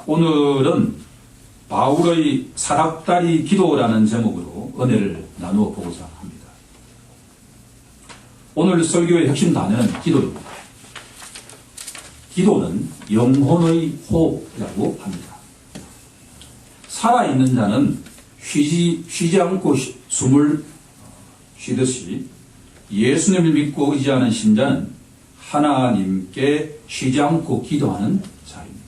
오늘은 바울의 사락다리 기도라는 제목으로 은혜를 나누어 보고자 합니다. 오늘 설교의 핵심 단어는 기도입니다. 기도는 영혼의 호흡이라고 합니다. 살아있는 자는 쉬지 않고 숨을 쉬듯이 예수님을 믿고 의지하는 신자는 하나님께 쉬지 않고 기도하는 자입니다.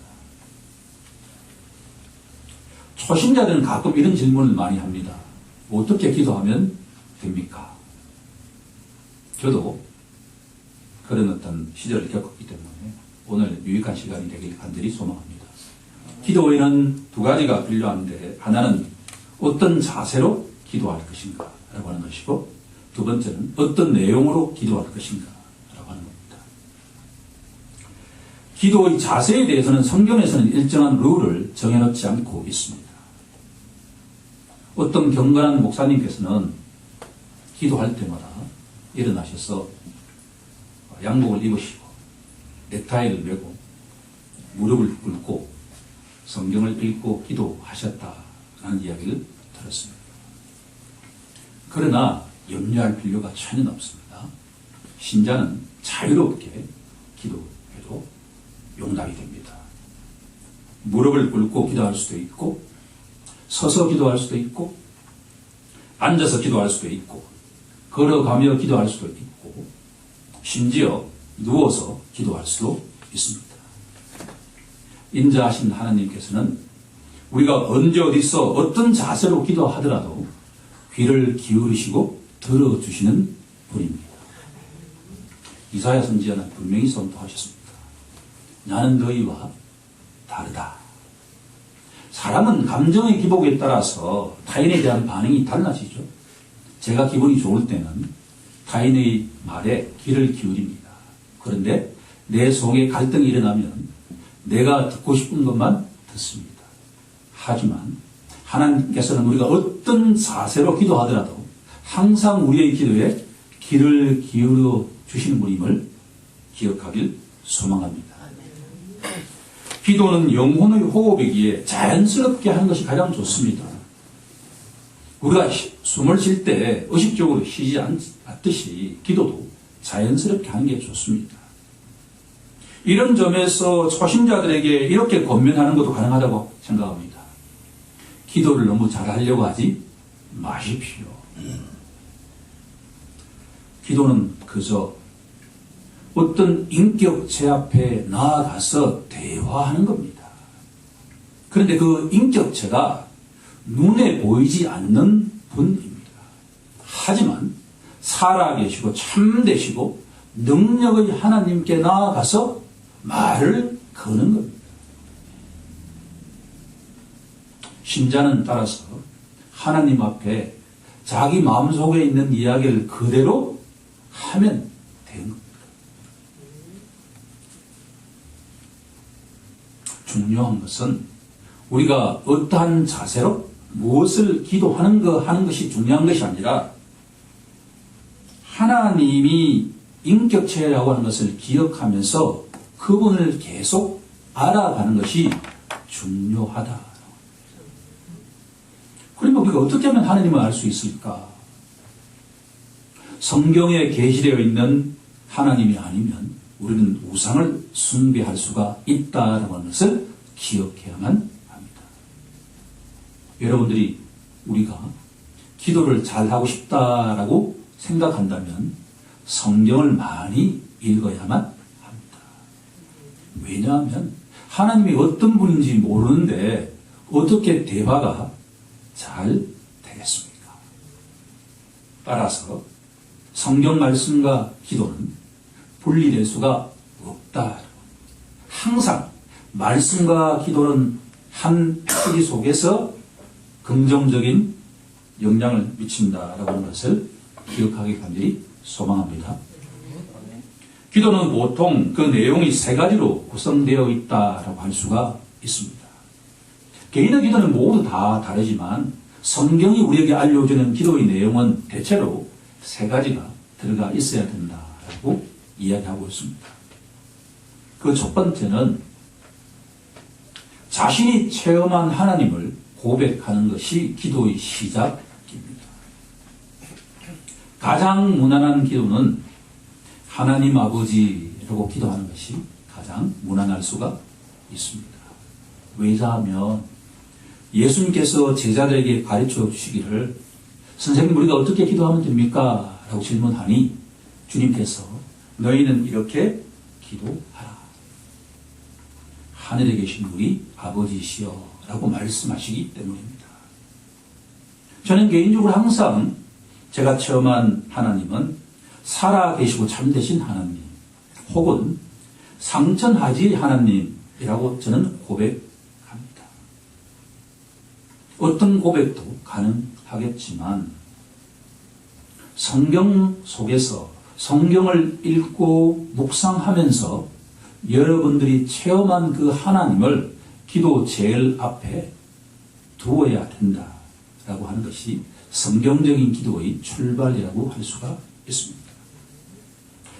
초신자들은 가끔 이런 질문을 많이 합니다. 어떻게 기도하면 됩니까? 저도 그런 어떤 시절을 겪었기 때문에 오늘 유익한 시간이 되길 간절히 소망합니다. 기도에는 두 가지가 필요한데, 하나는 어떤 자세로 기도할 것인가 라고 하는 것이고, 두 번째는 어떤 내용으로 기도할 것인가 라고 하는 겁니다. 기도의 자세에 대해서는 성경에서는 일정한 룰을 정해놓지 않고 있습니다. 어떤 경건한 목사님께서는 기도할 때마다 일어나셔서 양복을 입으시고 넥타이를 메고 무릎을 꿇고 성경을 읽고 기도하셨다라는 이야기를 들었습니다. 그러나 염려할 필요가 전혀 없습니다. 신자는 자유롭게 기도해도 용납이 됩니다. 무릎을 꿇고 기도할 수도 있고, 서서 기도할 수도 있고, 앉아서 기도할 수도 있고, 걸어가며 기도할 수도 있고, 심지어 누워서 기도할 수도 있습니다. 인자하신 하나님께서는 우리가 언제 어디서 어떤 자세로 기도하더라도 귀를 기울이시고 들어주시는 분입니다. 이사야 선지자는 분명히 선포하셨습니다. 나는 너희와 다르다. 사람은 감정의 기복에 따라서 타인에 대한 반응이 달라지죠. 제가 기분이 좋을 때는 타인의 말에 귀를 기울입니다. 그런데 내 속에 갈등이 일어나면 내가 듣고 싶은 것만 듣습니다. 하지만 하나님께서는 우리가 어떤 자세로 기도하더라도 항상 우리의 기도에 귀를 기울여 주시는 분임을 기억하길 소망합니다. 기도는 영혼의 호흡이기에 자연스럽게 하는 것이 가장 좋습니다. 우리가 숨을 쉴 때 의식적으로 쉬지 않듯이 기도도 자연스럽게 하는 게 좋습니다. 이런 점에서 초심자들에게 이렇게 권면하는 것도 가능하다고 생각합니다. 기도를 너무 잘하려고 하지 마십시오. 기도는 그저 어떤 인격체 앞에 나아가서 대화하는 겁니다. 그런데 그 인격체가 눈에 보이지 않는 분입니다. 하지만 살아계시고 참되시고 능력의 하나님께 나아가서 말을 거는 겁니다. 신자는 따라서 하나님 앞에 자기 마음속에 있는 이야기를 그대로 하면 되는 겁니다. 중요한 것은 우리가 어떠한 자세로 무엇을 기도하는 것이 중요한 것이 아니라 하나님이 인격체라고 하는 것을 기억하면서 그분을 계속 알아가는 것이 중요하다. 그러면 우리가 어떻게 하면 하나님을 알 수 있을까? 성경에 게시되어 있는 하나님이 아니면 우리는 우상을 숭배할 수가 있다라고 하는 것을 기억해야만 합니다. 여러분들이 우리가 기도를 잘하고 싶다라고 생각한다면 성경을 많이 읽어야만 합니다. 왜냐하면 하나님이 어떤 분인지 모르는데 어떻게 대화가 잘 되겠습니까? 따라서 성경 말씀과 기도는 분리될 수가 없다. 항상 말씀과 기도는 한 시기 속에서 긍정적인 영향을 미친다라고 하는 것을 기억하기 간절히 소망합니다. 기도는 보통 그 내용이 세 가지로 구성되어 있다라고 할 수가 있습니다. 개인의 기도는 모두 다 다르지만 성경이 우리에게 알려주는 기도의 내용은 대체로 세 가지가 들어가 있어야 된다라고 이야기하고 있습니다. 그 첫 번째는 자신이 체험한 하나님을 고백하는 것이 기도의 시작입니다. 가장 무난한 기도는 하나님 아버지라고 기도하는 것이 가장 무난할 수가 있습니다. 왜냐하면 예수님께서 제자들에게 가르쳐 주시기를 선생님 우리가 어떻게 기도하면 됩니까? 라고 질문하니 주님께서 너희는 이렇게 기도하라. 하늘에 계신 우리 아버지시여 라고 말씀하시기 때문입니다. 저는 개인적으로 항상 제가 체험한 하나님은 살아계시고 참되신 하나님 혹은 상천하지 하나님이라고 저는 고백합니다. 어떤 고백도 가능하겠지만 성경 속에서 성경을 읽고 묵상하면서 여러분들이 체험한 그 하나님을 기도 제일 앞에 두어야 된다라고 하는 것이 성경적인 기도의 출발이라고 할 수가 있습니다.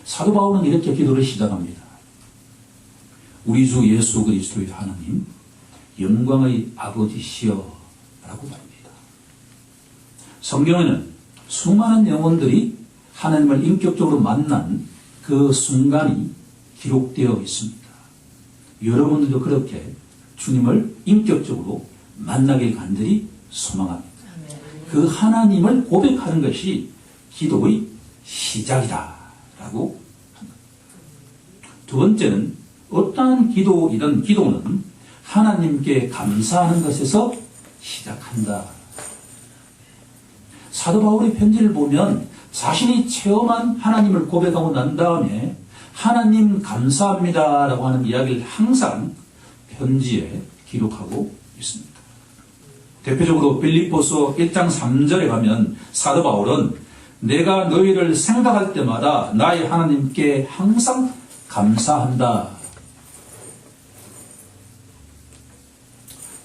사도 바울은 이렇게 기도를 시작합니다. 우리 주 예수 그리스도의 하나님, 영광의 아버지시여 라고 말합니다. 성경에는 수많은 영혼들이 하나님을 인격적으로 만난 그 순간이 기록되어 있습니다. 여러분들도 그렇게 주님을 인격적으로 만나길 간절히 소망합니다. 그 하나님을 고백하는 것이 기도의 시작이다 라고 합니다. 두 번째는 어떠한 기도이든 기도는 하나님께 감사하는 것에서 시작한다. 사도 바울의 편지를 보면 자신이 체험한 하나님을 고백하고 난 다음에 하나님 감사합니다 라고 하는 이야기를 항상 편지에 기록하고 있습니다. 대표적으로 빌립보서 1장 3절에 가면 사도 바울은 내가 너희를 생각할 때마다 나의 하나님께 항상 감사한다.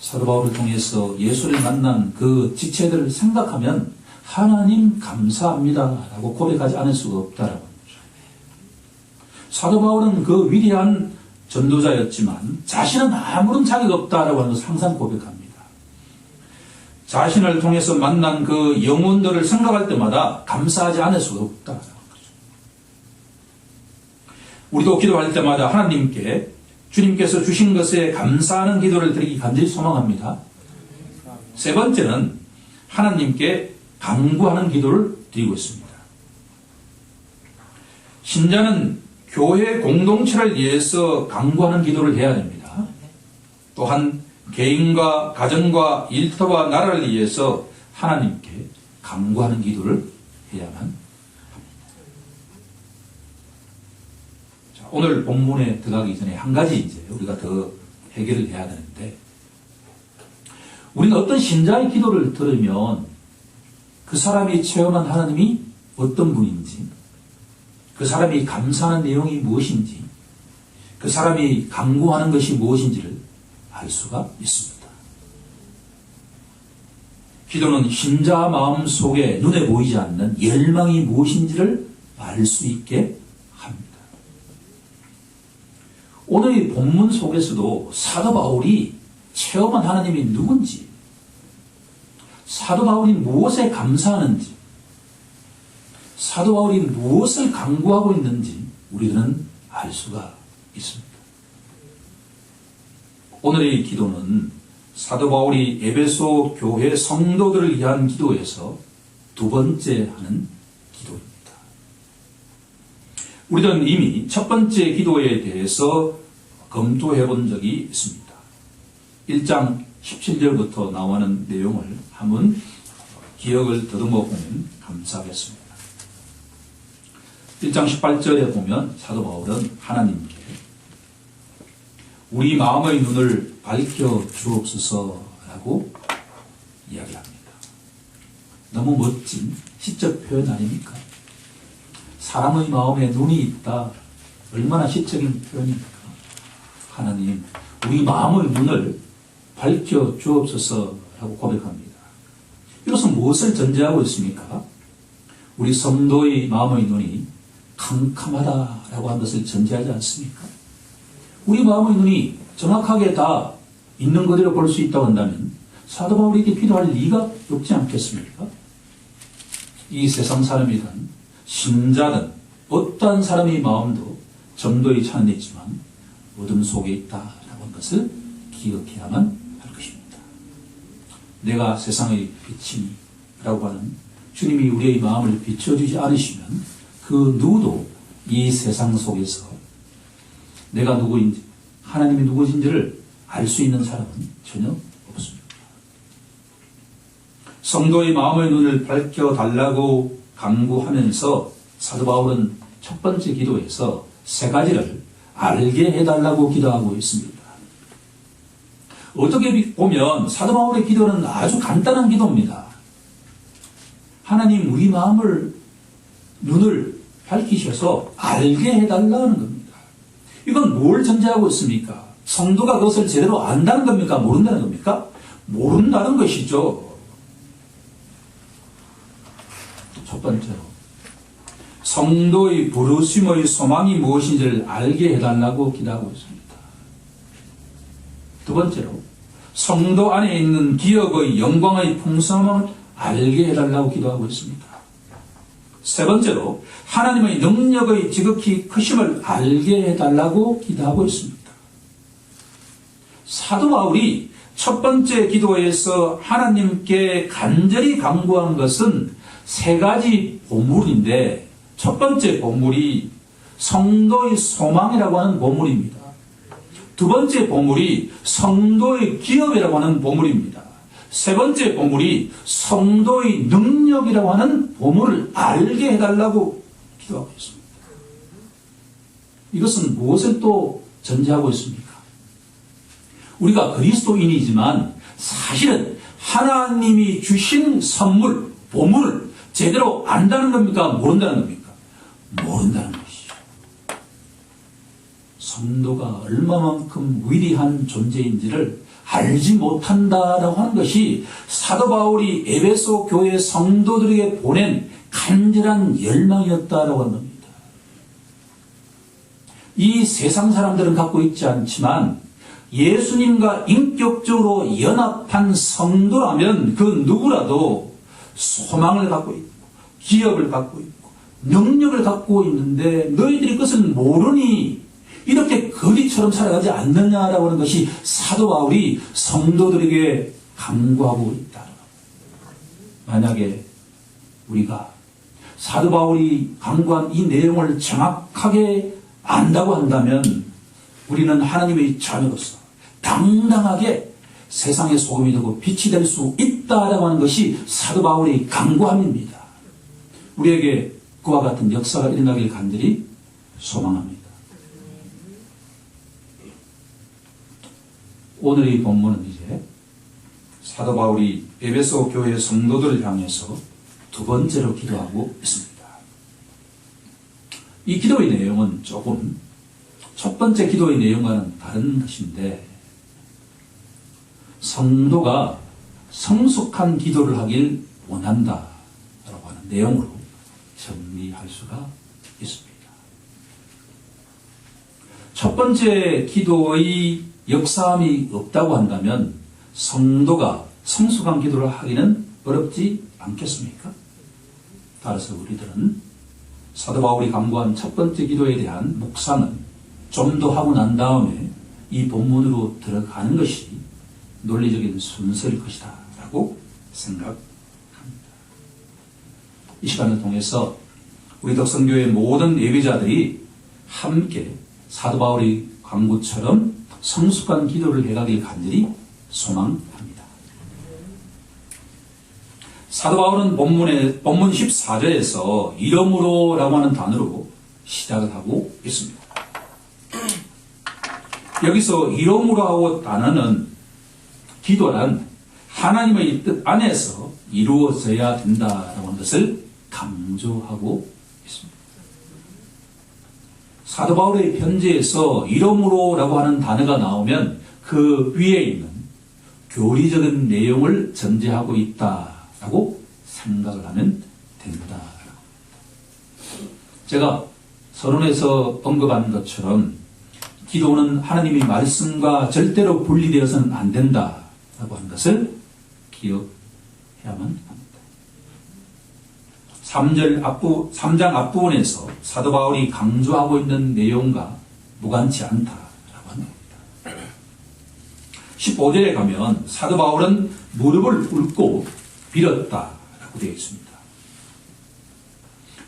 사도 바울을 통해서 예수를 만난 그 지체들을 생각하면 하나님 감사합니다 라고 고백하지 않을 수가 없다라고 합니다. 사도 바울은 그 위대한 전도자였지만 자신은 아무런 자격 없다라고 하는 것을 항상 고백합니다. 자신을 통해서 만난 그 영혼들을 생각할 때마다 감사하지 않을 수가 없다라고 하는 거죠. 우리도 기도할 때마다 하나님께 주님께서 주신 것에 감사하는 기도를 드리기 간절히 소망합니다. 세 번째는 하나님께 간구하는 기도를 드리고 있습니다. 신자는 교회 공동체를 위해서 간구하는 기도를 해야 됩니다. 또한 개인과 가정과 일터와 나라를 위해서 하나님께 간구하는 기도를 해야만 합니다. 자, 오늘 본문에 들어가기 전에 한 가지 이제 우리가 더 해결을 해야 되는데, 우리는 어떤 신자의 기도를 들으면 그 사람이 체험한 하나님이 어떤 분인지, 그 사람이 감사하는 내용이 무엇인지, 그 사람이 간구하는 것이 무엇인지를 알 수가 있습니다. 기도는 신자 마음 속에 눈에 보이지 않는 열망이 무엇인지를 알 수 있게 합니다. 오늘 이 본문 속에서도 사도 바울이 체험한 하나님이 누군지, 사도 바울이 무엇에 감사하는지, 사도 바울이 무엇을 간구하고 있는지 우리들은 알 수가 있습니다. 오늘의 기도는 사도 바울이 에베소 교회 성도들을 위한 기도에서 두 번째 하는 기도입니다. 우리는 이미 첫 번째 기도에 대해서 검토해 본 적이 있습니다. 1장 17절부터 나오는 내용을 한번 기억을 더듬어 보면 감사하겠습니다. 1장 18절에 보면 사도 바울은 하나님께 우리 마음의 눈을 밝혀 주옵소서라고 이야기합니다. 너무 멋진 시적 표현 아닙니까? 사람의 마음에 눈이 있다. 얼마나 시적인 표현입니까? 하나님, 우리 마음의 눈을 밝혀 주옵소서라고 고백합니다. 이것은 무엇을 전제하고 있습니까? 우리 성도의 마음의 눈이 캄캄하다라고 하는 것을 전제하지 않습니까? 우리 마음의 눈이 정확하게 다 있는 그대로 볼 수 있다고 한다면 사도 바울에게 기도할 리가 없지 않겠습니까? 이 세상 사람이든 신자든 어떠한 사람의 마음도 정도의 차는 있지만 어둠 속에 있다라고 하는 것을 기억해야만 할 것입니다. 내가 세상의 빛이라고 하는 주님이 우리의 마음을 비춰주지 않으시면 그 누구도 이 세상 속에서 내가 누구인지 하나님이 누구인지를 알 수 있는 사람은 전혀 없습니다. 성도의 마음의 눈을 밝혀달라고 강구하면서 사도 바울은 첫 번째 기도에서 세 가지를 알게 해달라고 기도하고 있습니다. 어떻게 보면 사도 바울의 기도는 아주 간단한 기도입니다. 하나님 우리 마음을 눈을 밝히셔서 알게 해달라는 겁니다. 이건 뭘 전제하고 있습니까? 성도가 그것을 제대로 안다는 겁니까? 모른다는 겁니까? 모른다는 것이죠. 첫 번째로 성도의 부르심의 소망이 무엇인지를 알게 해달라고 기도하고 있습니다. 두 번째로 성도 안에 있는 기업의 영광의 풍성함을 알게 해달라고 기도하고 있습니다. 세 번째로 하나님의 능력의 지극히 크심을 알게 해달라고 기도하고 있습니다. 사도 바울이 첫 번째 기도에서 하나님께 간절히 간구한 것은 세 가지 보물인데 첫 번째 보물이 성도의 소망이라고 하는 보물입니다. 두 번째 보물이 성도의 기업이라고 하는 보물입니다. 세 번째 보물이 성도의 능력이라고 하는 보물을 알게 해달라고 기도하고 있습니다. 이것은 무엇을 또 전제하고 있습니까? 우리가 그리스도인이지만 사실은 하나님이 주신 선물, 보물을 제대로 안다는 겁니까? 모른다는 겁니까? 모른다는 것이죠. 성도가 얼마만큼 위대한 존재인지를 알지 못한다라고 하는 것이 사도 바울이 에베소 교회 성도들에게 보낸 간절한 열망이었다라고 하는 겁니다. 이 세상 사람들은 갖고 있지 않지만 예수님과 인격적으로 연합한 성도라면 그 누구라도 소망을 갖고 있고 기업을 갖고 있고 능력을 갖고 있는데 너희들이 그것을 모르니 이렇게 거지처럼 살아가지 않느냐라고 하는 것이 사도 바울이 성도들에게 강구하고 있다. 만약에 우리가 사도 바울이 강구한 이 내용을 정확하게 안다고 한다면 우리는 하나님의 자녀로서 당당하게 세상의 소금이 되고 빛이 될 수 있다라고 하는 것이 사도 바울의 강구함입니다. 우리에게 그와 같은 역사가 일어나길 간절히 소망합니다. 오늘의 본문은 이제 사도 바울이 에베소 교회 성도들을 향해서 두 번째로 기도하고 있습니다. 이 기도의 내용은 조금 첫 번째 기도의 내용과는 다른 것인데 성도가 성숙한 기도를 하길 원한다라고 하는 내용으로 정리할 수가 있습니다. 첫 번째 기도의 역사함이 없다고 한다면 성도가 성숙한 기도를 하기는 어렵지 않겠습니까? 따라서 우리들은 사도 바울이 강구한 첫 번째 기도에 대한 묵상은 좀 더 하고 난 다음에 이 본문으로 들어가는 것이 논리적인 순서일 것이다 라고 생각합니다. 이 시간을 통해서 우리 덕성교회 모든 예배자들이 함께 사도 바울의 강구처럼 성숙한 기도를 해가길 간절히 소망합니다. 사도 바울은 본문 14절에서 이러므로 라고 하는 단어로 시작을 하고 있습니다. 여기서 이러므로 하고 단어는 기도란 하나님의 뜻 안에서 이루어져야 된다라고 하는 것을 강조하고 있습니다. 사도 바울의 편지에서 이러므로라고 하는 단어가 나오면 그 위에 있는 교리적인 내용을 전제하고 있다라고 생각을 하면 됩니다. 제가 서론에서 언급한 것처럼 기도는 하나님의 말씀과 절대로 분리되어서는 안 된다라고 하는 것을 기억해야만 합니다. 3장 앞부분에서 사도 바울이 강조하고 있는 내용과 무관치 않다라고 합니다. 15절에 가면 사도 바울은 무릎을 꿇고 빌었다라고 되어 있습니다.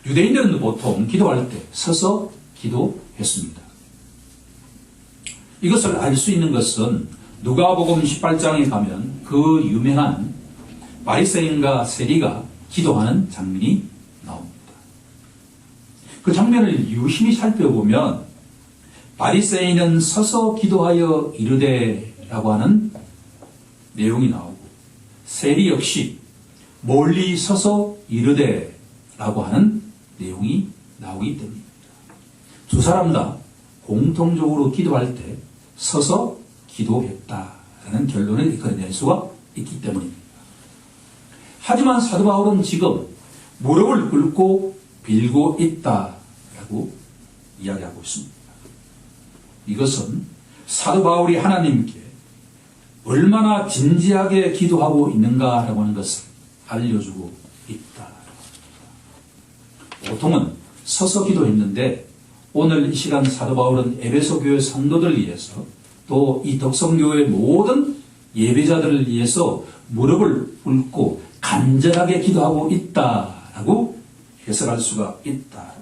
유대인들은 보통 기도할 때 서서 기도했습니다. 이것을 알 수 있는 것은 누가복음 18장에 가면 그 유명한 바리새인과 세리가 기도하는 장면이 나옵니다. 그 장면을 유심히 살펴보면 바리새인은 서서 기도하여 이르되라고 하는 내용이 나오고 세리 역시 멀리 서서 이르되라고 하는 내용이 나오기 때문입니다. 두 사람 다 공통적으로 기도할 때 서서 기도했다라는 결론을 이끌어낼 수가 있기 때문입니다. 하지만 사도 바울은 지금 무릎을 꿇고 빌고 있다라고 이야기하고 있습니다. 이것은 사도 바울이 하나님께 얼마나 진지하게 기도하고 있는가라고 하는 것을 알려주고 있다. 보통은 서서 기도했는데 오늘 이 시간 사도 바울은 에베소 교회 성도들을 위해서 또 이 덕성교회 모든 예배자들을 위해서 무릎을 꿇고 간절하게 기도하고 있다라고 해석할 수가 있다.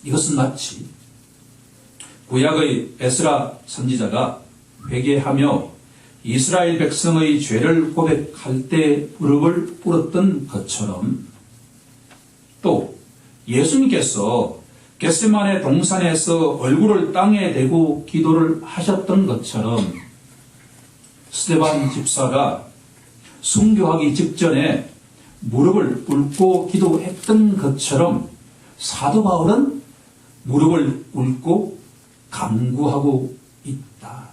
이것은 마치 구약의 에스라 선지자가 회개하며 이스라엘 백성의 죄를 고백할 때 무릎을 꿇었던 것처럼 또 예수님께서 겟세마네 동산에서 얼굴을 땅에 대고 기도를 하셨던 것처럼 스데반 집사가 순교하기 직전에 무릎을 꿇고 기도했던 것처럼 사도 바울은 무릎을 꿇고 간구하고 있다.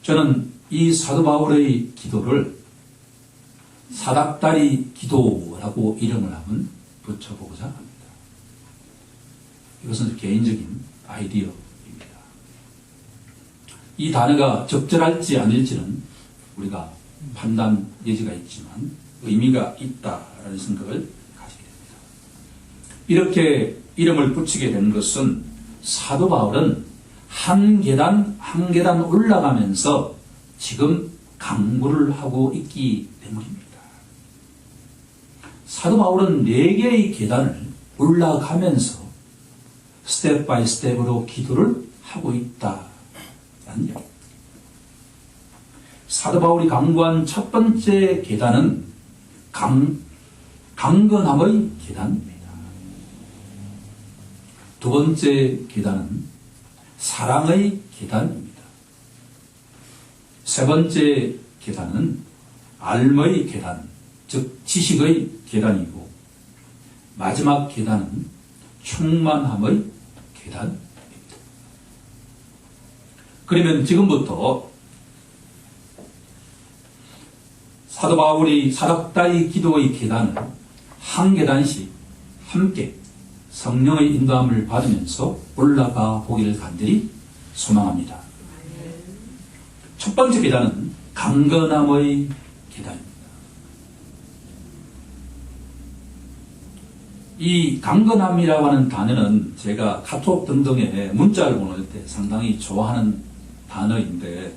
저는 이 사도 바울의 기도를 사닥다리 기도라고 이름을 한번 붙여보고자 합니다. 이것은 개인적인 아이디어입니다. 이 단어가 적절할지 아닐지는 우리가 판단 여지가 있지만 의미가 있다라는 생각을 가지게 됩니다. 이렇게 이름을 붙이게 된 것은 사도 바울은 한 계단 한 계단 올라가면서 지금 강구를 하고 있기 때문입니다. 사도 바울은 4개의 계단을 올라가면서 스텝 바이 스텝으로 기도를 하고 있다라는 얘기입니다. 사도 바울이 강구한 첫 번째 계단은 강건함의 계단입니다. 두 번째 계단은 사랑의 계단입니다. 세 번째 계단은 알의 계단, 즉 지식의 계단이고 마지막 계단은 충만함의 계단입니다. 그러면 지금부터 사도 바울이 사닥다리 기도의 계단을 한 계단씩 함께 성령의 인도함을 받으면서 올라가 보기를 간절히 소망합니다. 첫 번째 계단은 강건함의 계단입니다. 이 강건함이라고 하는 단어는 제가 카톡 등등에 문자를 보낼 때 상당히 좋아하는 단어인데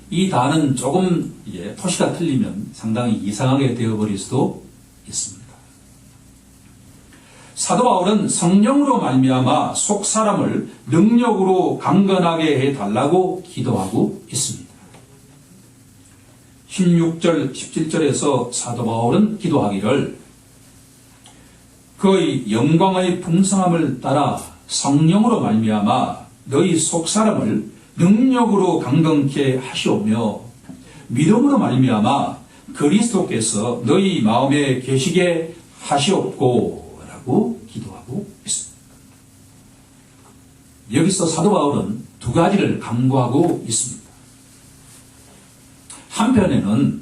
이 단어는 조금 토시가 틀리면 상당히 이상하게 되어버릴 수도 있습니다. 사도 바울은 성령으로 말미암아 속 사람을 능력으로 강건하게 해달라고 기도하고 있습니다. 16절, 17절에서 사도 바울은 기도하기를 그의 영광의 풍성함을 따라 성령으로 말미암아 너희 속 사람을 능력으로 강건케 하시오며 믿음으로 말미암아 그리스도께서 너희 마음에 계시게 하시옵고 라고 기도하고 있습니다. 여기서 사도 바울은 두 가지를 강구하고 있습니다. 한편에는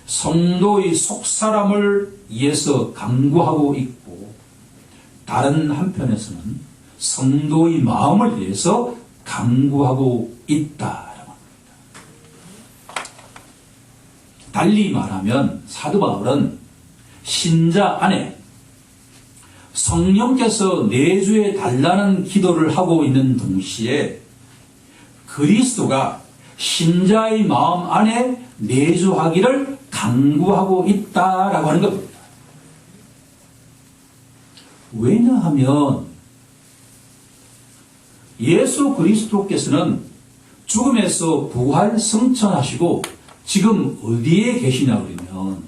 성도의 속사람을 위해서 강구하고 있고, 다른 한편에서는 성도의 마음을 위해서 강구하고 있다라고 합니다. 달리 말하면 사도 바울은 신자 안에 성령께서 내주해 달라는 기도를 하고 있는 동시에 그리스도가 신자의 마음 안에 내주하기를 강구하고 있다라고 하는 겁니다. 왜냐하면 예수 그리스도께서는 죽음에서 부활 성천하시고 지금 어디에 계시냐 그러면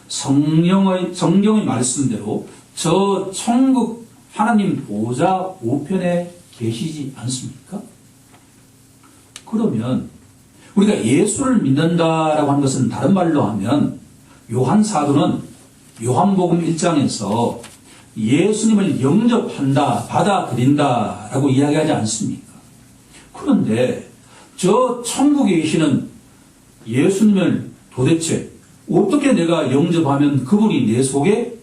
성경의 말씀대로 저 천국 하나님 보좌 우편에 계시지 않습니까? 그러면 우리가 예수를 믿는다라고 하는 것은 다른 말로 하면 요한 사도는 요한복음 1장에서 예수님을 영접한다, 받아들인다라고 이야기하지 않습니까? 그런데 저 천국에 계시는 예수님을 도대체 어떻게 내가 영접하면 그분이 내 속에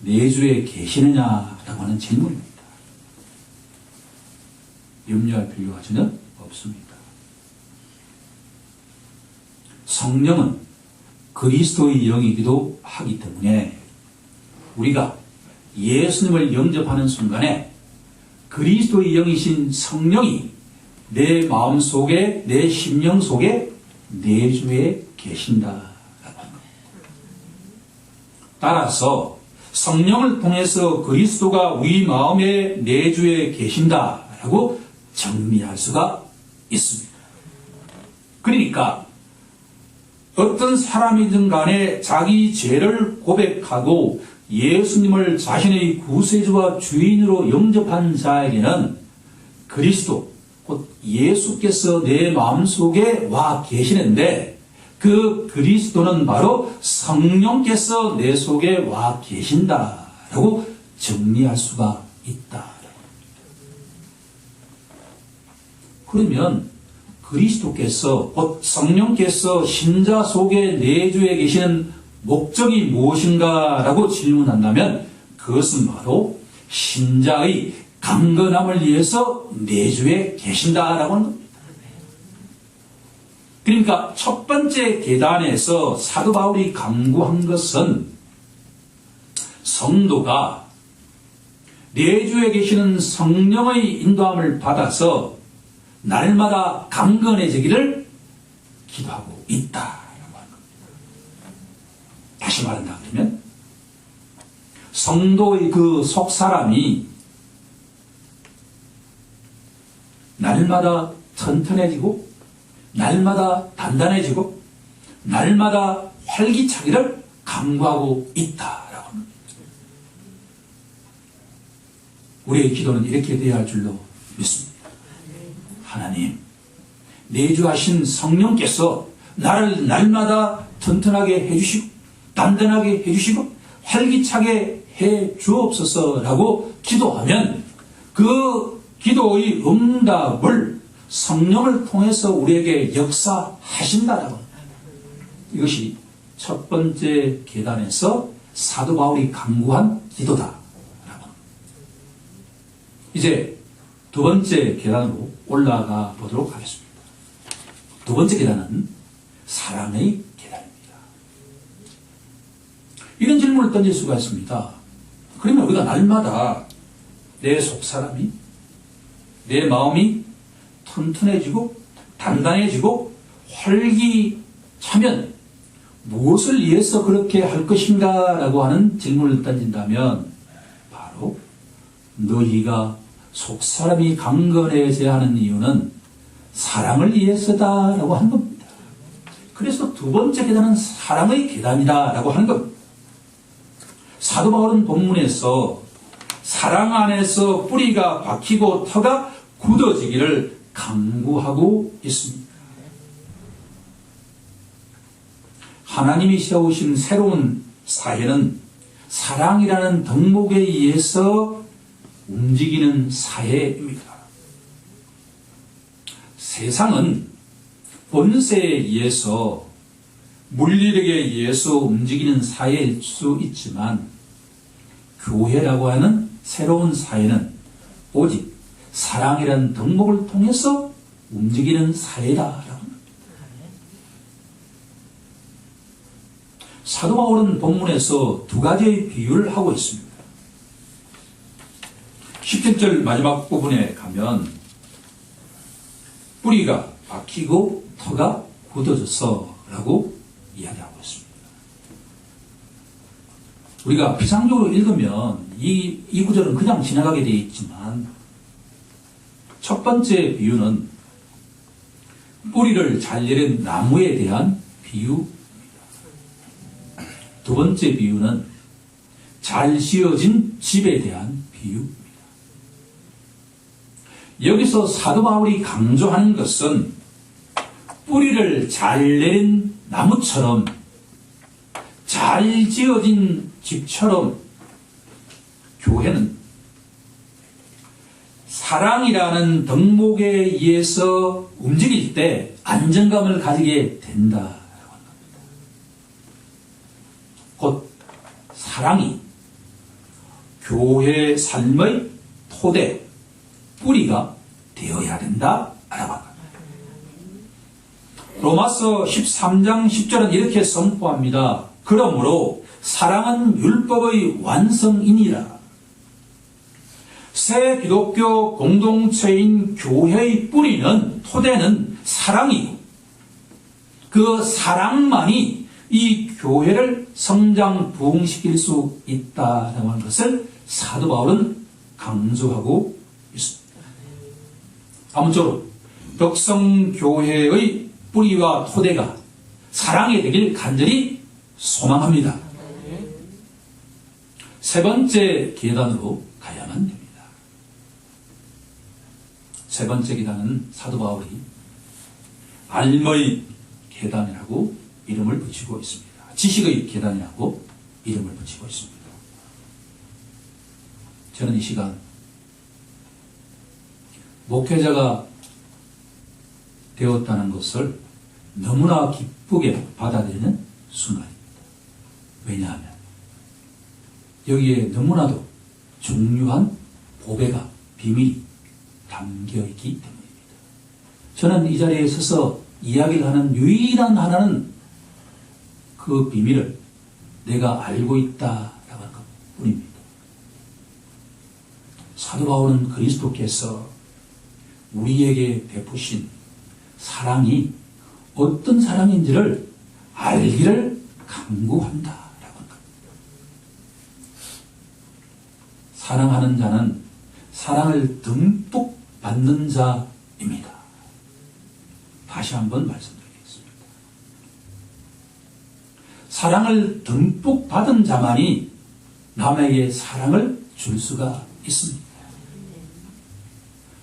내주에 계시느냐라고 하는 질문입니다. 염려할 필요가 전혀 없습니다. 성령은 그리스도의 영이기도 하기 때문에 우리가 예수님을 영접하는 순간에 그리스도의 영이신 성령이 내 마음 속에, 내 심령 속에 내주에 계신다라고 합니다. 따라서 성령을 통해서 그리스도가 우리 마음에 내주에 계신다라고 정리할 수가 있습니다. 그러니까 어떤 사람이든 간에 자기 죄를 고백하고 예수님을 자신의 구세주와 주인으로 영접한 자에게는 그리스도, 곧 예수께서 내 마음속에 와 계시는데 그 그리스도는 바로 성령께서 내 속에 와 계신다라고 정리할 수가 있다. 그러면 그리스도께서 곧 성령께서 신자 속에 내주에 계시는 목적이 무엇인가라고 질문한다면 그것은 바로 신자의 강건함을 위해서 내주에 계신다라고 하는 겁니다. 그러니까 첫 번째 계단에서 사도 바울이 강구한 것은 성도가 내주에 계시는 성령의 인도함을 받아서 날마다 강건해지기를 기도하고 있다라고 하는 겁니다. 다시 말한다 그러면 성도의 그 속사람이 날마다 튼튼해지고 날마다 단단해지고 날마다 활기차기를 강구하고 있다라고 합니다. 우리의 기도는 이렇게 되어야 할 줄로 믿습니다. 하나님, 내주하신 성령께서 나를 날마다 튼튼하게 해주시고 단단하게 해주시고 활기차게 해 주옵소서라고 기도하면 그 기도의 응답을 성령을 통해서 우리에게 역사하신다라고 합니다. 이것이 첫 번째 계단에서 사도 바울이 강구한 기도다라고 합니다. 이제 두 번째 계단으로 올라가 보도록 하겠습니다. 두 번째 계단은 사랑의 계단입니다. 이런 질문을 던질 수가 있습니다. 그러면 우리가 날마다 내 속사람이, 내 마음이 튼튼해지고 단단해지고 활기차면 무엇을 위해서 그렇게 할 것인가 라고 하는 질문을 던진다면 바로 너희가 속사람이 강건해져야 하는 이유는 사랑을 위해서다라고 하는 겁니다. 그래서 두 번째 계단은 사랑의 계단이다라고 하는 겁니다. 사도 바울은 본문에서 사랑 안에서 뿌리가 박히고 터가 굳어지기를 강구하고 있습니다. 하나님이 세우신 새로운 사회는 사랑이라는 덕목에 의해서 움직이는 사회입니다. 세상은 본세에 의해서 물리력에 의해서 움직이는 사회일 수 있지만 교회라고 하는 새로운 사회는 오직 사랑이라는 덕목을 통해서 움직이는 사회다라고 합니다. 사도 바울은 본문에서 두 가지의 비유를 하고 있습니다. 17절 마지막 부분에 가면 뿌리가 박히고 터가 굳어져서 라고 이야기하고 있습니다. 우리가 피상적으로 읽으면 이 구절은 그냥 지나가게 되어 있지만 첫 번째 비유는 뿌리를 잘 내린 나무에 대한 비유입니다. 두 번째 비유는 잘 지어진 집에 대한 비유입니다. 여기서 사도 바울이 강조하는 것은 뿌리를 잘 내린 나무처럼 잘 지어진 집처럼 교회는 사랑이라는 덕목에 의해서 움직일 때 안정감을 가지게 된다라고 합니다. 곧 사랑이 교회 삶의 토대, 뿌리가 되어야 된다라고 합니다. 로마서 13장 10절은 이렇게 선포합니다. 그러므로 사랑은 율법의 완성이니라. 새 기독교 공동체인 교회의 뿌리는, 토대는 사랑이고 그 사랑만이 이 교회를 성장 부흥시킬 수 있다라고 하는 것을 사도 바울은 강조하고 있습니다. 아무쪼록 덕성교회의 뿌리와 토대가 사랑이 되길 간절히 소망합니다. 세 번째 계단으로 가야만 됩니다. 세 번째 계단은 사도 바울이 알의 계단이라고 이름을 붙이고 있습니다. 지식의 계단이라고 이름을 붙이고 있습니다. 저는 이 시간 목회자가 되었다는 것을 너무나 기쁘게 받아들이는 순간입니다. 왜냐하면 여기에 너무나도 중요한 보배가, 비밀이 담겨있기 때문입니다. 저는 이 자리에 서서 이야기를 하는 유일한 하나는 그 비밀을 내가 알고 있다라고 하는 것뿐입니다. 사도 바울은 그리스도께서 우리에게 베푸신 사랑이 어떤 사랑인지를 알기를 강구한다라고 합니다. 사랑하는 자는 사랑을 듬뿍 받는 자입니다. 다시 한번 말씀드리겠습니다. 사랑을 듬뿍 받은 자만이 남에게 사랑을 줄 수가 있습니다.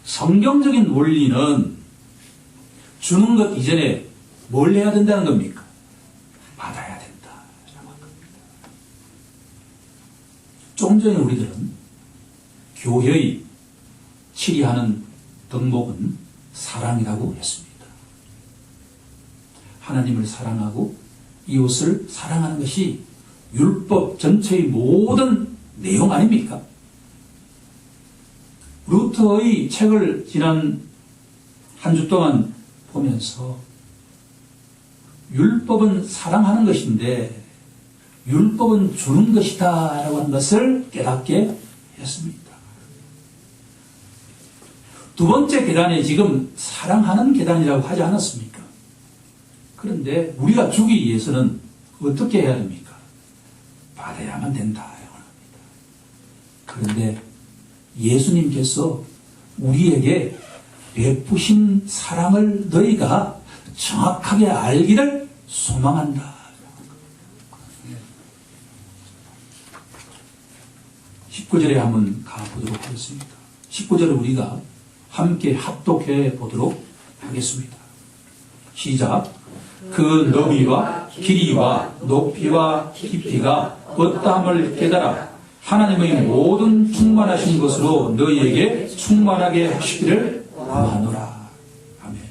성경적인 원리는 주는 것 이전에 뭘 해야 된다는 겁니까? 받아야 된다라고 한 겁니다. 좀 전에 우리들은 교회의 치리하는 덕목은 사랑이라고 했습니다. 하나님을 사랑하고 이웃을 사랑하는 것이 율법 전체의 모든 내용 아닙니까? 루터의 책을 지난 한 주 동안 보면서 율법은 사랑하는 것인데 율법은 주는 것이다 라고 하는 것을 깨닫게 했습니다. 두 번째 계단에 지금 사랑하는 계단이라고 하지 않았습니까? 그런데 우리가 주기 위해서는 어떻게 해야 됩니까? 받아야만 된다. 그런데 예수님께서 우리에게 베푸신 사랑을 너희가 정확하게 알기를 소망한다. 19절에 한번 가보도록 하겠습니다. 19절을 우리가 함께 합독해 보도록 하겠습니다. 시작. 그 너비와 길이와 높이와 깊이가 어떠함을 깨달아 하나님의 모든 충만하신 것으로 너희에게 충만하게 하시기를 구하노라. 아멘.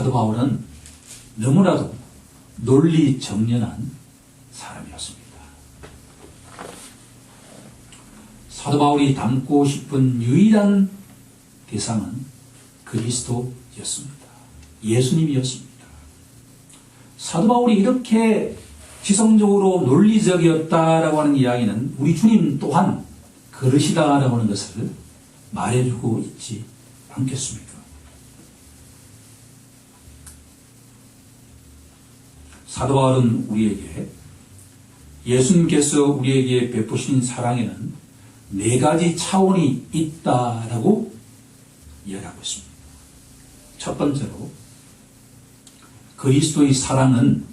사도 바울은 너무나도 논리 정연한 사람이었습니다. 사도 바울이 닮고 싶은 유일한 대상은 그리스도였습니다. 예수님이었습니다. 사도 바울이 이렇게 지성적으로 논리적이었다라고 하는 이야기는 우리 주님 또한 그러시다라고 하는 것을 말해주고 있지 않겠습니까? 사도 바울은 우리에게 예수님께서 우리에게 베푸신 사랑에는 네 가지 차원이 있다라고 이야기하고 있습니다. 첫 번째로 그리스도의 사랑은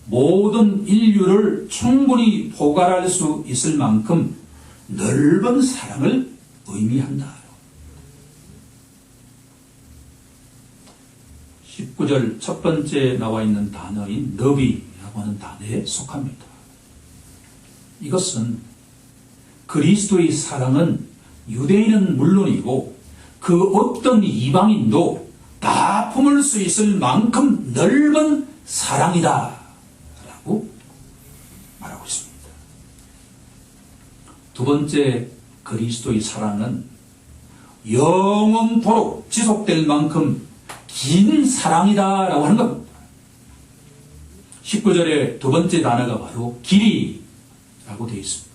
모든 인류를 충분히 포괄할 수 있을 만큼 넓은 사랑을 의미한다. 19절 첫 번째 나와 있는 단어인 너비라고 하는 단어에 속합니다. 이것은 그리스도의 사랑은 유대인은 물론이고 그 어떤 이방인도 다 품을 수 있을 만큼 넓은 사랑이다 라고 말하고 있습니다. 두 번째 그리스도의 사랑은 영원토록 지속될 만큼 긴 사랑이다 라고 하는 겁니다. 19절의 두 번째 단어가 바로 길이라고 되어 있습니다.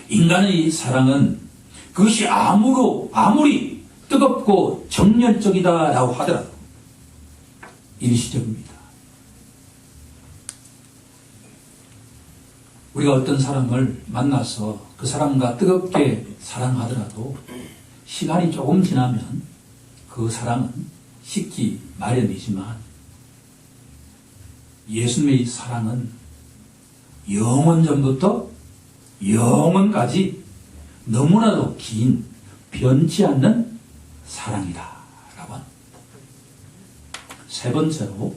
인간의 사랑은 그것이 아무리 뜨겁고 정열적이다라고 하더라도 일시적입니다. 우리가 어떤 사람을 만나서 그 사람과 뜨겁게 사랑하더라도 시간이 조금 지나면 그 사랑은 식기 마련이지만 예수님의 사랑은 영원 전부터 영원까지 너무나도 긴 변치 않는 사랑이다 라고 합니다. 세 번째로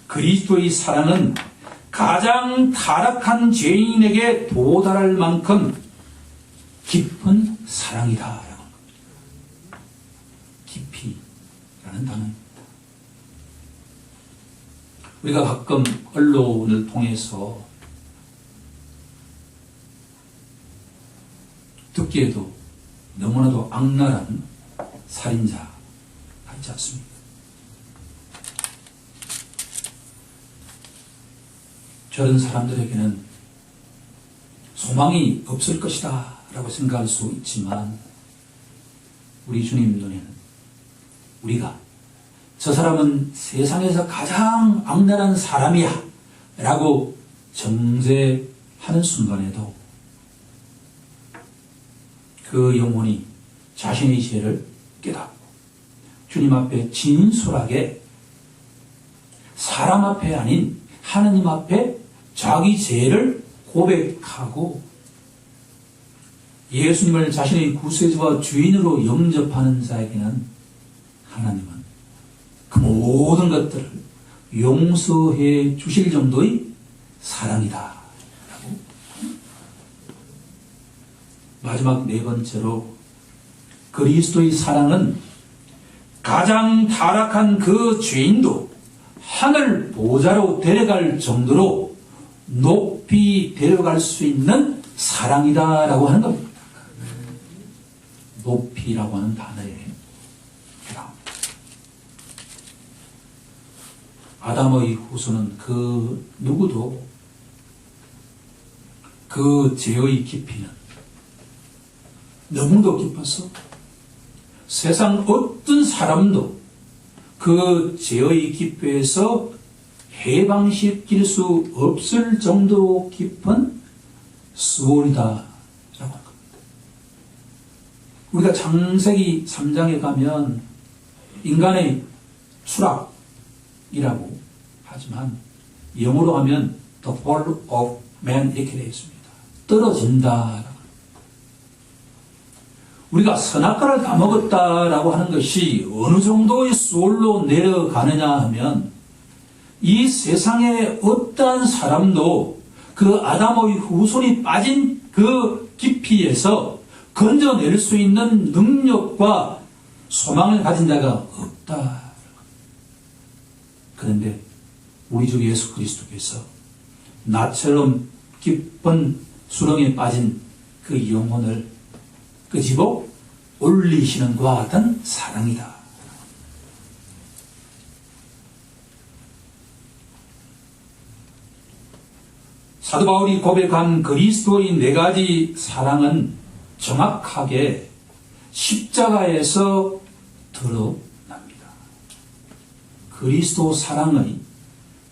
그리스도의 사랑은 가장 타락한 죄인에게 도달할 만큼 깊은 사랑이다 라고 합니다. 깊이라는 단어입니다. 우리가 가끔 언론을 통해서 듣기에도 너무나도 악랄한 살인자 같지 않습니까? 저런 사람들에게는 소망이 없을 것이다 라고 생각할 수 있지만 우리 주님 눈에는 우리가 저 사람은 세상에서 가장 악랄한 사람이야 라고 정죄하는 순간에도 그 영혼이 자신의 죄를 깨닫고 주님 앞에 진솔하게 사람 앞에 아닌 하느님 앞에 자기 죄를 고백하고 예수님을 자신의 구세주와 주인으로 영접하는 자에게는 하나님은 그 모든 것들을 용서해 주실 정도의 사랑이다. 마지막 네 번째로 그리스도의 사랑은 가장 타락한 그 죄인도 하늘 보좌로 데려갈 정도로 높이 데려갈 수 있는 사랑이다라고 하는 겁니다. 높이라고 하는 단어에 해당합니다. 아담의 후손은 그 누구도 그 죄의 깊이는 너무도 깊어서 세상 어떤 사람도 그 죄의 깊이에서 해방시킬 수 없을 정도로 깊은 수월이다라고 하는 겁니다. 우리가 창세기 3장에 가면 인간의 추락이라고 하지만 영어로 하면 the fall of man 이렇게 되어 있습니다. 떨어진다. 우리가 선악과를 다 먹었다라고 하는 것이 어느 정도의 수월로 내려가느냐 하면 이 세상의 어떠한 사람도 그 아담의 후손이 빠진 그 깊이에서 건져낼 수 있는 능력과 소망을 가진 자가 없다라고 그런데 우리 주 예수 그리스도께서 나처럼 깊은 수렁에 빠진 그 영혼을 끄집어 올리시는 것과 같은 사랑이다. 사도 바울이 고백한 그리스도의 네 가지 사랑은 정확하게 십자가에서 드러납니다. 그리스도 사랑의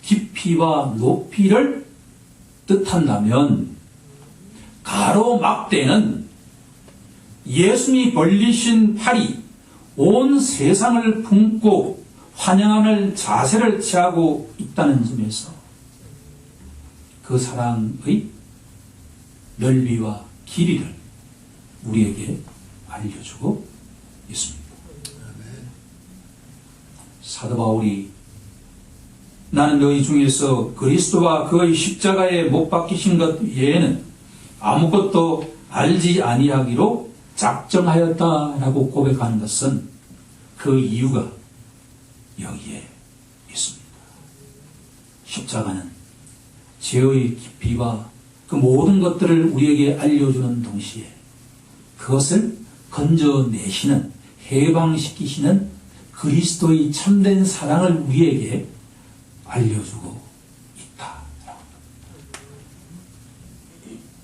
깊이와 높이를 뜻한다면 가로막대는 예수님이 벌리신 팔이 온 세상을 품고 환영하는 자세를 취하고 있다는 점에서 그 사랑의 넓이와 길이를 우리에게 알려주고 있습니다. 사도 바울이 나는 너희 중에서 그리스도와 그의 십자가에 못 박히신 것 외에는 아무것도 알지 아니하기로 작정하였다라고 고백하는 것은 그 이유가 여기에 있습니다. 십자가는 죄의 깊이와 그 모든 것들을 우리에게 알려주는 동시에 그것을 건져내시는, 해방시키시는 그리스도의 참된 사랑을 우리에게 알려주고 있다.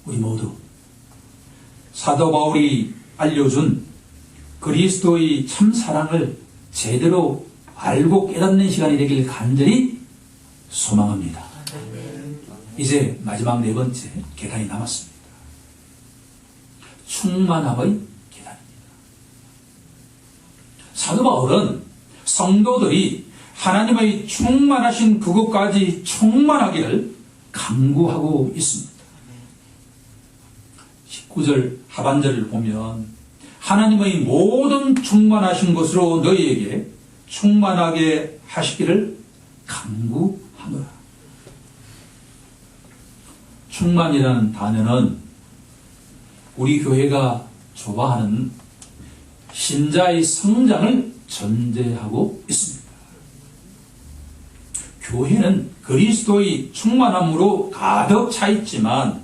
우리 모두 사도 바울이 알려준 그리스도의 참 사랑을 제대로 알고 깨닫는 시간이 되길 간절히 소망합니다. 이제 마지막 네 번째 계단이 남았습니다. 충만함의 계단입니다. 사도 바울은 성도들이 하나님의 충만하신 그곳까지 충만하기를 강구하고 있습니다. 19절 하반절을 보면 하나님의 모든 충만하신 것으로 너희에게 충만하게 하시기를 강구하노라. 충만이라는 단어는 우리 교회가 좋아하는 신자의 성장을 전제하고 있습니다. 교회는 그리스도의 충만함으로 가득 차 있지만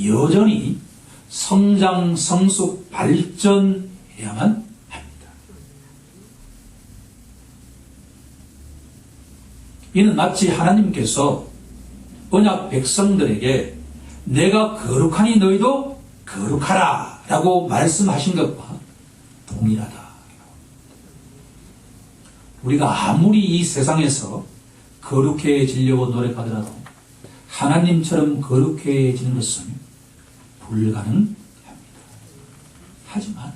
여전히 성장, 성숙, 발전해야만 합니다. 이는 마치 하나님께서 언약 백성들에게 내가 거룩하니 너희도 거룩하라 라고 말씀하신 것과 동일하다. 우리가 아무리 이 세상에서 거룩해지려고 노력하더라도 하나님처럼 거룩해지는 것은 불가능합니다. 하지만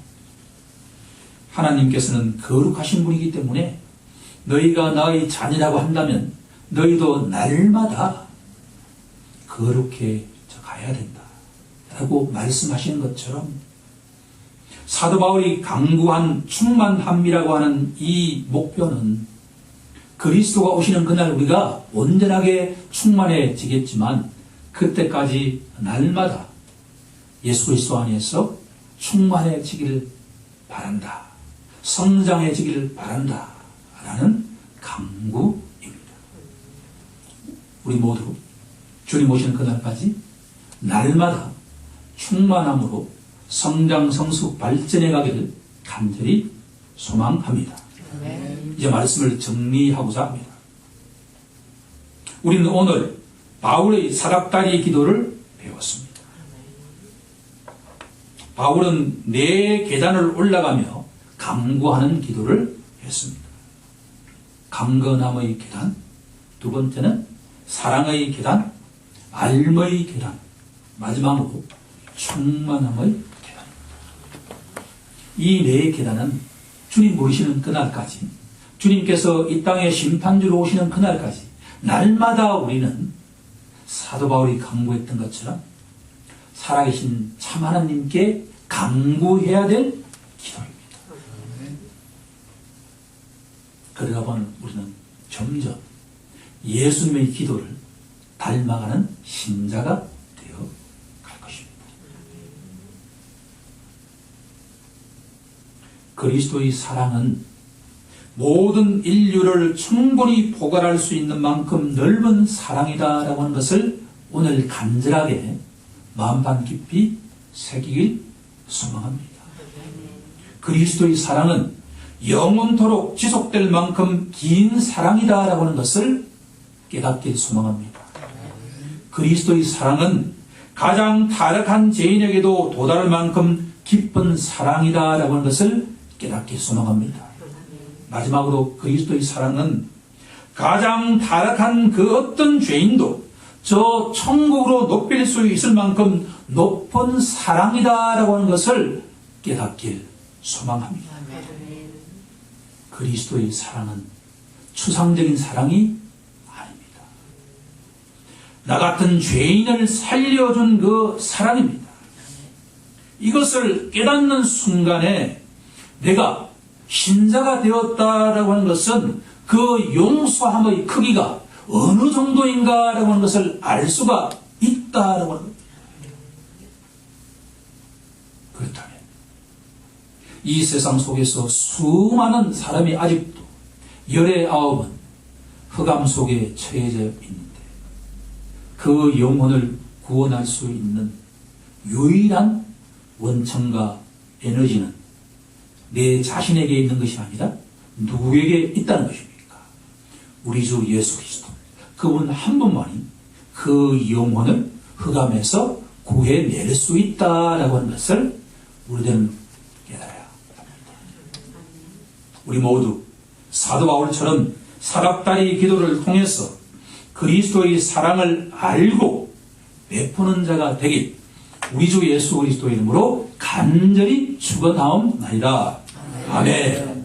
하나님께서는 거룩하신 분이기 때문에 너희가 나의 자녀라고 한다면 너희도 날마다 거룩해져 가야 된다 라고 말씀하시는 것처럼 사도 바울이 강구한 충만함이라고 하는 이 목표는 그리스도가 오시는 그날 우리가 온전하게 충만해지겠지만 그때까지 날마다 예수 그리스도 안에서 충만해지기를 바란다. 성장해지기를 바란다. 라는 강구입니다. 우리 모두 주님 오시는 그날까지 날마다 충만함으로 성장, 성숙, 발전해 가기를 간절히 소망합니다. 이제 말씀을 정리하고자 합니다. 우리는 오늘 바울의 사닥다리 기도를 배웠습니다. 바울은 네 계단을 올라가며 강구하는 기도를 했습니다. 강건함의 계단, 두 번째는 사랑의 계단, 알의 계단, 마지막으로 충만함의 계단. 이 네 계단은 주님 모시는 그날까지, 주님께서 이 땅에 심판주로 오시는 그날까지 날마다 우리는 사도 바울이 강구했던 것처럼 살아계신 참 하나님께 강구해야 될 기도입니다. 그러다 보면 우리는 점점 예수님의 기도를 닮아가는 신자가 되어 갈 것입니다. 그리스도의 사랑은 모든 인류를 충분히 포괄할 수 있는 만큼 넓은 사랑이다라고 하는 것을 오늘 간절하게 마음판 깊이 새기길 소망합니다. 그리스도의 사랑은 영원토록 지속될 만큼 긴 사랑이다라고 하는 것을 깨닫길 소망합니다. 그리스도의 사랑은 가장 타락한 죄인에게도 도달할 만큼 깊은 사랑이다라고 하는 것을 깨닫길 소망합니다. 마지막으로 그리스도의 사랑은 가장 타락한 그 어떤 죄인도 저 천국으로 높일 수 있을 만큼 높은 사랑이다라고 하는 것을 깨닫길 소망합니다. 그리스도의 사랑은 추상적인 사랑이 아닙니다. 나 같은 죄인을 살려준 그 사랑입니다. 이것을 깨닫는 순간에 내가 신자가 되었다라고 하는 것은 그 용서함의 크기가 어느 정도인가라고 하는 것을 알 수가 있다라고 하는 겁니다. 그렇다면 이 세상 속에서 수많은 사람이 아직도 열의 아홉은 흑암 속에 처해져 있는데 그 영혼을 구원할 수 있는 유일한 원천과 에너지는 내 자신에게 있는 것이 아니라 누구에게 있다는 것입니까? 우리 주 예수 그리스도. 그분 한 분만이 그 영혼을 흑암에서 구해낼 수 있다라고 하는 것을 우리들은 깨달아야 합니다. 우리 모두 사도 바울처럼 사각다리 기도를 통해서 그리스도의 사랑을 알고 베푸는 자가 되길 우리 주 예수 그리스도의 이름으로 간절히 축원하옵나이다. 아멘.